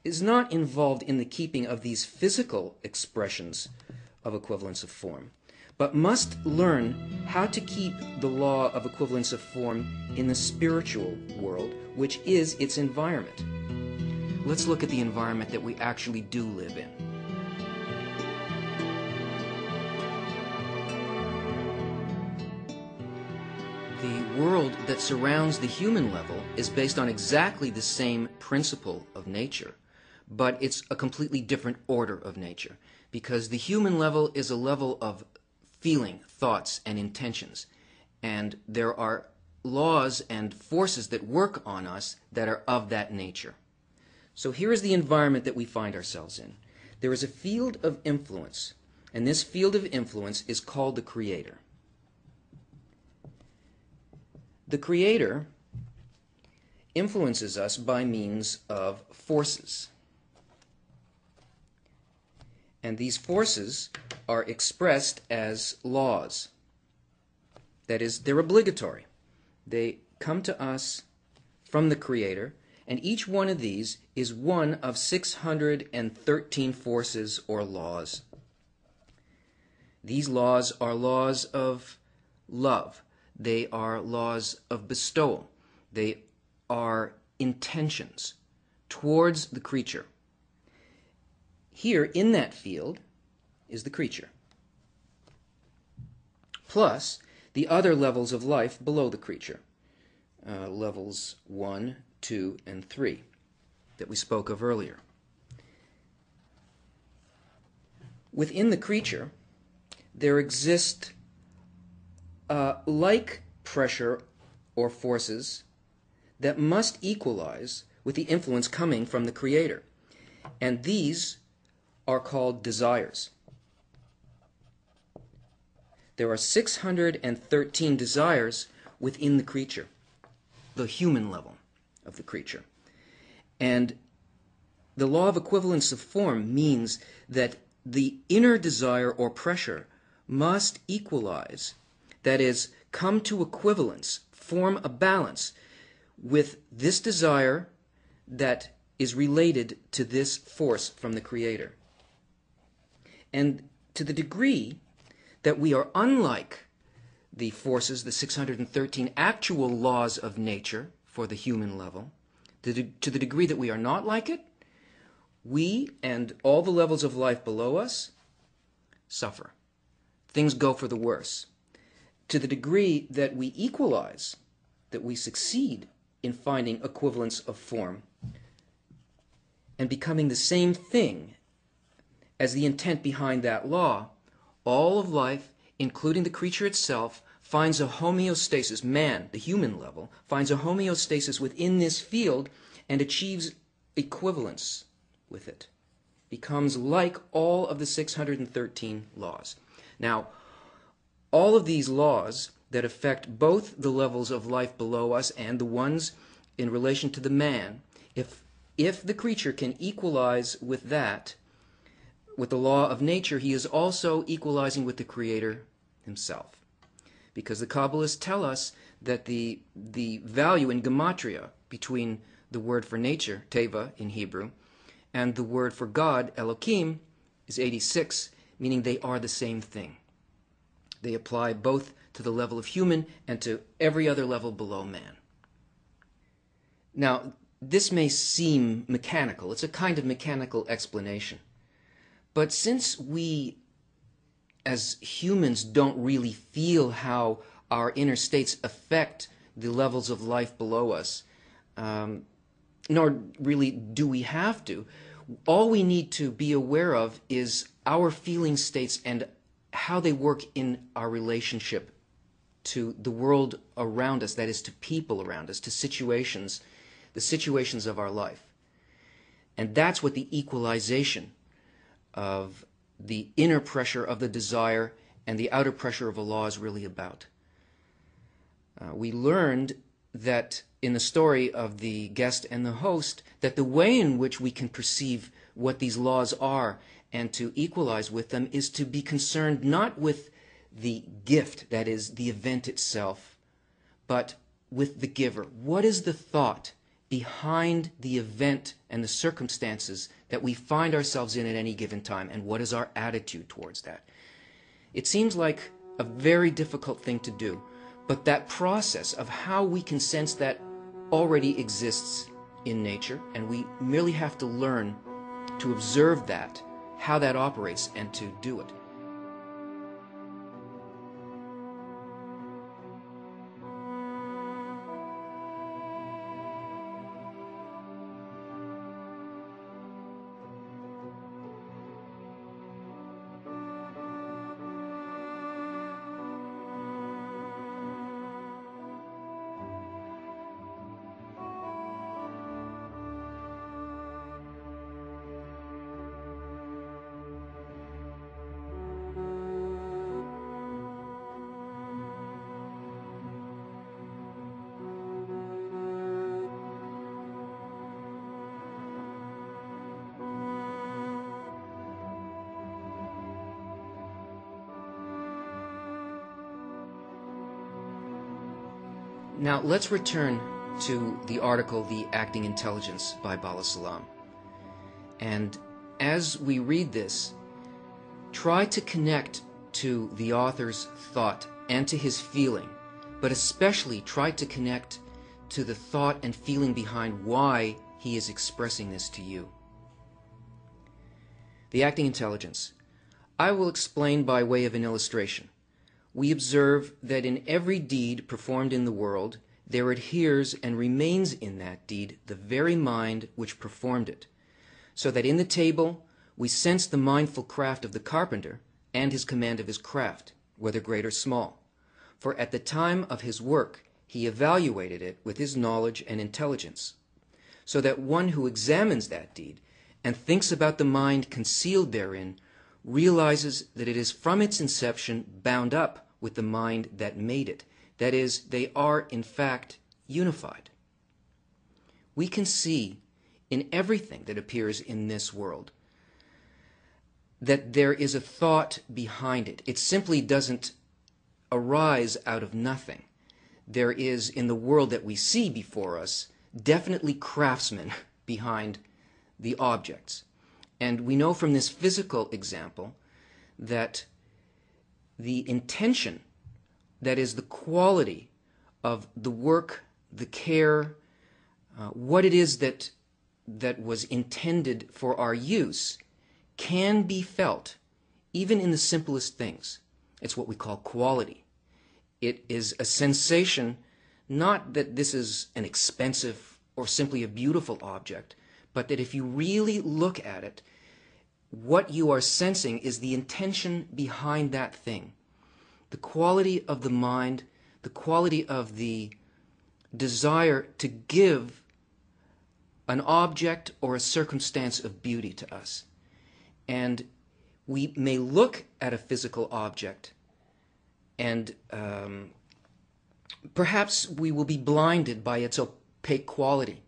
is not involved in the keeping of these physical expressions of equivalence of form, but must learn how to keep the law of equivalence of form in the spiritual world, which is its environment. Let's look at the environment that we actually do live in. The world that surrounds the human level is based on exactly the same principle of nature, but it's a completely different order of nature, because the human level is a level of feeling, thoughts, and intentions, and there are laws and forces that work on us that are of that nature. So here is the environment that we find ourselves in. There is a field of influence, and this field of influence is called the Creator. The Creator influences us by means of forces. And these forces are expressed as laws. That is, they're obligatory. They come to us from the Creator, and each one of these is one of 613 forces or laws. These laws are laws of love. They are laws of bestowal. They are intentions towards the creature. Here in that field is the creature, plus the other levels of life below the creature, levels 1, 2, and 3 that we spoke of earlier. Within the creature, there exist like pressure or forces that must equalize with the influence coming from the Creator. And these are called desires. There are 613 desires within the creature, the human level of the creature. And the law of equivalence of form means that the inner desire or pressure must equalize, that is, come to equivalence, form a balance with this desire that is related to this force from the Creator. And to the degree that we are unlike the forces, the 613 actual laws of nature for the human level, to the degree that we are not like it, we and all the levels of life below us suffer. Things go for the worse. To the degree that we equalize, that we succeed in finding equivalence of form and becoming the same thing as the intent behind that law, all of life, including the creature itself, finds a homeostasis. Man, the human level, finds a homeostasis within this field and achieves equivalence with it. Becomes like all of the 613 laws. Now, all of these laws that affect both the levels of life below us and the ones in relation to the man, if the creature can equalize with that, with the law of nature, he is also equalizing with the Creator himself. Because the Kabbalists tell us that the value in gematria between the word for nature, teva in Hebrew, and the word for God, Elohim, is 86, meaning they are the same thing. They apply both to the level of human and to every other level below man. Now, this may seem mechanical. It's a kind of mechanical explanation. But since we, as humans, don't really feel how our inner states affect the levels of life below us, nor really do we have to, all we need to be aware of is our feeling states and how they work in our relationship to the world around us, that is, to people around us, to situations, the situations of our life. And that's what the equalization of the inner pressure of the desire and the outer pressure of a law is really about. We learned that in the story of the guest and the host, that the way in which we can perceive what these laws are and to equalize with them is to be concerned not with the gift, that is, the event itself, but with the giver. What is the thought behind the event and the circumstances that we find ourselves in at any given time, and what is our attitude towards that. It seems like a very difficult thing to do, but that process of how we can sense that already exists in nature, and we merely have to learn to observe that, how that operates, and to do it. Now let's return to the article, The Acting Intelligence by Bala Salam. And as we read this, try to connect to the author's thought and to his feeling, but especially try to connect to the thought and feeling behind why he is expressing this to you. The acting intelligence. I will explain by way of an illustration. We observe that in every deed performed in the world, there adheres and remains in that deed the very mind which performed it, so that in the table we sense the mindful craft of the carpenter and his command of his craft, whether great or small. For at the time of his work he evaluated it with his knowledge and intelligence, so that one who examines that deed and thinks about the mind concealed therein realizes that it is from its inception bound up with the mind that made it. That is, they are in fact unified. We can see in everything that appears in this world that there is a thought behind it. It simply doesn't arise out of nothing. There is, in the world that we see before us, definitely craftsmen behind the objects. And we know from this physical example that the intention, that is the quality of the work, the care, what it is that was intended for our use, can be felt even in the simplest things. It's what we call quality. It is a sensation, not that this is an expensive or simply a beautiful object, but that if you really look at it, what you are sensing is the intention behind that thing. The quality of the mind, the quality of the desire to give an object or a circumstance of beauty to us. And we may look at a physical object and perhaps we will be blinded by its opaque quality.